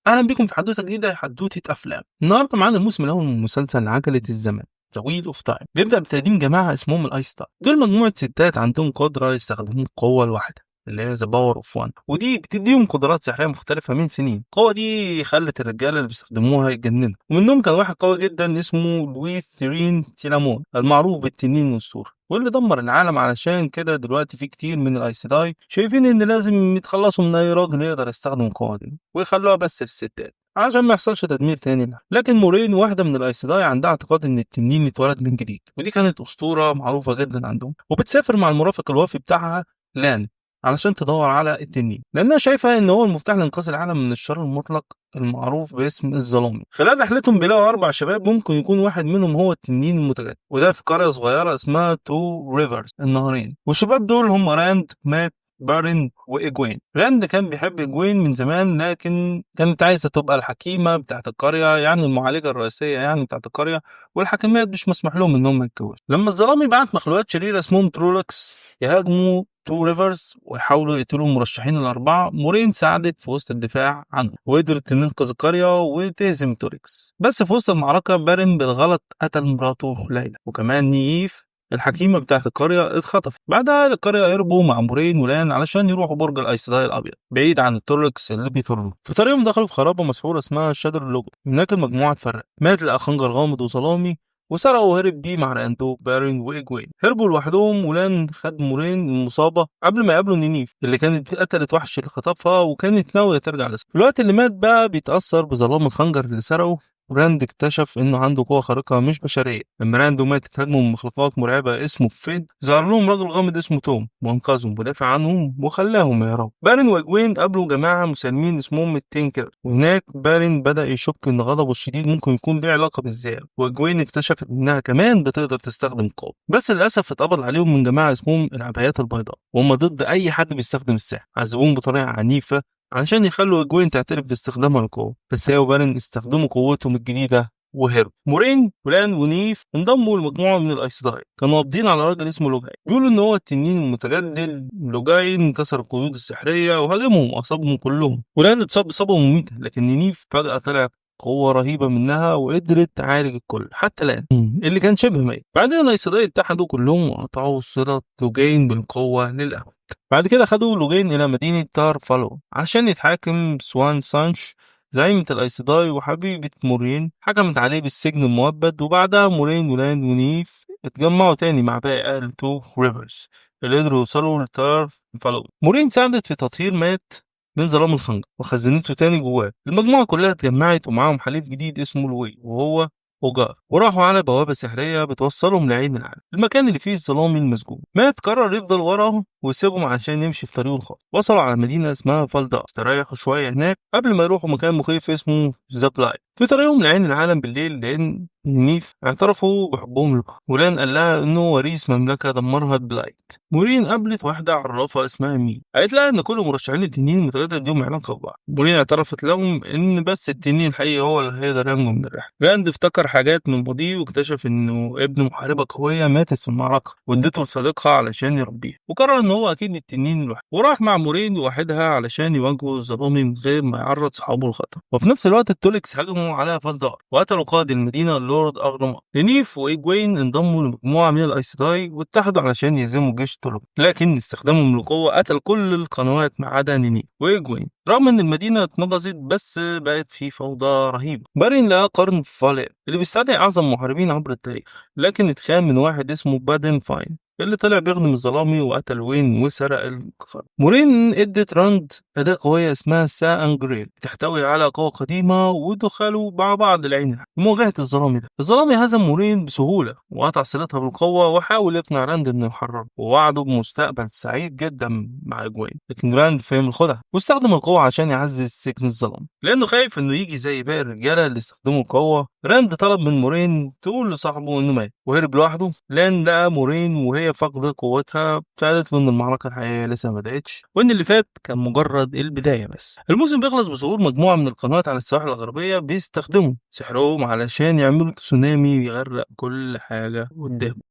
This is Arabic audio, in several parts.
اهلا بكم في حدوته جديده، حدوته افلام. النهارده معانا الموسم الاول من مسلسل عجله الزمن ذا ويل اوف تايم. بيبدا بتقديم جماعه اسمهم الايس تايم. دول مجموعه ستات عندهم قدره يستخدمون القوه الواحده اللي هي ذا باور اوف وان، ودي بتديهم قدرات سحريه مختلفه من سنين. القوه دي خلت الرجاله اللي بيستخدموها يتجننوا، ومنهم كان واحد قوي جدا اسمه لويس ثيرين تيلامون المعروف بالتنين والسور، واللي دمر العالم. علشان كده دلوقتي في كتير من الايسداي شايفين ان لازم يتخلصوا من اي راجل يقدر يستخدم القوه دي ويخلوها بس للستات عشان ما يحصلش تدمير تاني لها. لكن مورين واحدة من الايسداي عندها اعتقاد ان التنين اتولد من جديد، ودي كانت اسطورة معروفة جدا عندهم، وبتسافر مع المرافق الوفي بتاعها لان علشان تدور على التنين، لانها شايفة ان هو المفتاح لانقاذ العالم من الشر المطلق المعروف باسم الظلامي. خلال رحلتهم بيلاقوا 4 شباب ممكن يكون واحد منهم هو التنين المتجدد، وده في قرية صغيرة اسمها تو ريفرز النهرين. والشباب دول هم راند، مات، بارين وايجوين. راند كان بيحب ايجوين من زمان، لكن كانت عايزه تبقى الحكيمه بتاعت القريه، يعني المعالجه الرئيسيه يعني بتاعت القريه، والحكيمات مش مسموح لهم انهم يتجوزوا. لما الظلامي بعت مخلوقات شريره اسمهم ترولكس يهاجموا تو ريفرز ويحاولوا يقتلوا المرشحين الاربعه، مورين ساعدت في وسط الدفاع عنهم وقدرت تنقذ القريه وتهزم توركس. بس في وسط المعركه بارين بالغلط قتل مراته ليلى، وكمان نييف الحكيمة بتاعت القرية اتخطفت. بعدها القرية هربوا مع مورين ولان علشان يروحوا برج الايسداي الابيض بعيد عن التوركس اللي بيطردوا. في طريقهم دخلوا في خرابة مسحورة اسمها شادر لوجو. هناك المجموعة اتفرقت، مات الاخنجر غامض وظلامي وسرقوا وهرب بيه مع راندو، بارين وايجوين. هربوا لوحدهم ولان خد مورين المصابة قبل ما يقابلوا نينيف اللي كانت قتلت وحش اللي خطفها وكانت ناوية ترجع لسه. في الوقت اللي مات بقى بيتأثر بظلام الخنجر اللي سرقه. راند اكتشف انه عنده قوة خارقة مش بشرية. لما راند ومات هاجموا من مخلوقات مرعبة اسمه فيد، ظهر لهم راجل غامض اسمه توم وانقذهم ودافع عنهم وخلاهم يهربوا. بارين واجوين قابلوا جماعة مسالمين اسمهم التينكر، وهناك بارين بدأ يشك ان غضبه الشديد ممكن يكون له علاقة بالذئاب، واجوين اكتشفت انها كمان بتقدر تستخدم القوة. بس للأسف اتقبض عليهم من جماعة اسمهم العبايات البيضاء، وهم ضد أي حد بيستخدم السحر. عذبوهم بطريقة عنيفة علشان يخلوا اجوين تعترف باستخدامها للقوة، بس هي وبارين استخدموا قوتهم الجديدة وهرب. مورين ولان ونيف انضموا لمجموعة من الايسداي كانوا قابضين على راجل اسمه لوجاي، بيقولوا ان هو التنين المتجدد. لوجاي انكسر القيود السحرية وهاجمهم واصابهم كلهم، ولان اتصاب بإصابة مميتة، لكن نيف فجأة طلع قوة رهيبة منها وقدرت تعالج الكل حتى لان اللي كان شبه ميت. بعدين الايسداي اتحدوا كلهم وقطعوا صلة لوجين بالقوة للأبد. بعد كده خدوا لوجين إلى مدينة تار فالو عشان يتحاكم سوان سانش زعيمة الايسداي وحبيبة مورين، حكمت عليه بالسجن المؤبد. وبعدها مورين ولان ونيف اتجمعوا تاني مع باقي أهل تو ريفرز اللي قدروا يوصلوا لتار فالو. مورين ساعدت في تطهير مات من ظلام الخنجر وخزنته تاني جواه. المجموعة كلها اتجمعت ومعاهم حليف جديد اسمه لوي وهو وجار، وراحوا على بوابة سحرية بتوصلهم لعين العالم، المكان اللي فيه الظلام المسجون. مات قرر يفضل وراه ويسيبهم عشان يمشي في طريقه الخاص. وصلوا على مدينة اسمها فالدا، استريحوا شوية هناك قبل ما يروحوا مكان مخيف اسمه زابلاي. في طريقهم لعين العالم بالليل لأن نيف اعترفوا بحبهم لبعض، ولان قال لها انه وريث مملكة دمرها بلايت. مورين قابلت واحدة عرافة اسمها مين، قالت لها ان كل مرشحين التنين المتجدد ليهم علاقة ببعض. مورين اعترفت لهم ان بس التنين الحقيقي هو اللي هيقدر ينجو من الرحلة. راند افتكر حاجات من ماضيه واكتشف انه ابن محاربة قوية ماتت في المعركة وادته لصديقها علشان يربيها، وقرر ان هو اكيد التنين الوحيد، وراح مع مورين لوحدها علشان يواجهوا الظلامي من غير ما يعرض صحابه للخطر. وفي نفس الوقت التوليكس هجموا على فالدار وقتلوا قائد المدينة لورد أغرماط. نيف وإيجوين انضموا لمجموعة من الأيسداي واتحدوا علشان يهزموا جيش تولوك، لكن استخدامهم للقوة قتل كل القنوات ما عدا نيف وإيجوين. رغم ان المدينة اتنقذت بس بقت في فوضى رهيبة. بارين لقى قرن فالير اللي بيستدعي أعظم محاربين عبر التاريخ، لكن اتخان من واحد اسمه بادن فاين اللي طلع بيخدم الظلامي وقتل وين وسرق القرن. مورين ادت راند أداة قوية اسمها سا أنجريل تحتوي على قوة قديمة، ودخلوا مع بعض العين لمواجهة الظلامي ده. الظلامي هزم مورين بسهولة وقطع صلتها بالقوة وحاول يقنع راند انه يحرره، ووعده بمستقبل سعيد جدا مع اجوين. لكن راند فهم الخدعة واستخدم القوة عشان يعزز سجن الظلام، لانه خايف انه يجي زي باقي الرجالة اللي استخدموا القوة. راند طلب من مورين تقول لصاحبه انه مات وهرب لوحده، لان لقى مورين وهي فاقدة قوتها، فقالت له ان المعركة الحقيقية لسه ما بدأتش وان اللي فات كان مجرد البداية بس. الموسم بيخلص بظهور مجموعة من القنوات على السواحل الغربية بيستخدموا سحرهم علشان يعملوا تسونامي ويغرق كل حاجة قدامه.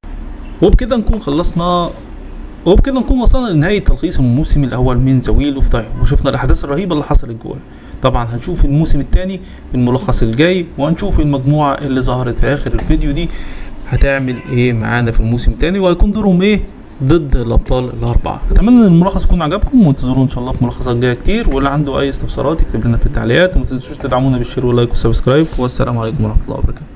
وبكده نكون وصلنا لنهاية تلخيص الموسم الأول من ذا ويل اوف تايم، وشفنا الأحداث الرهيبة اللي حصلت جواه. طبعا هنشوف الموسم الثاني الملخص الجاي، وهنشوف المجموعه اللي ظهرت في اخر الفيديو دي هتعمل ايه معانا في الموسم الثاني، وهيكون دورهم ايه ضد الابطال الاربعه. اتمنى ان الملخص يكون عجبكم، وانتظرونا ان شاء الله في ملخصات جايه كتير، واللي عنده اي استفسارات يكتب لنا في التعليقات، وما تنسوش تدعمونا بالشير واللايك والسبسكرايب، والسلام عليكم ورحمه الله وبركاته.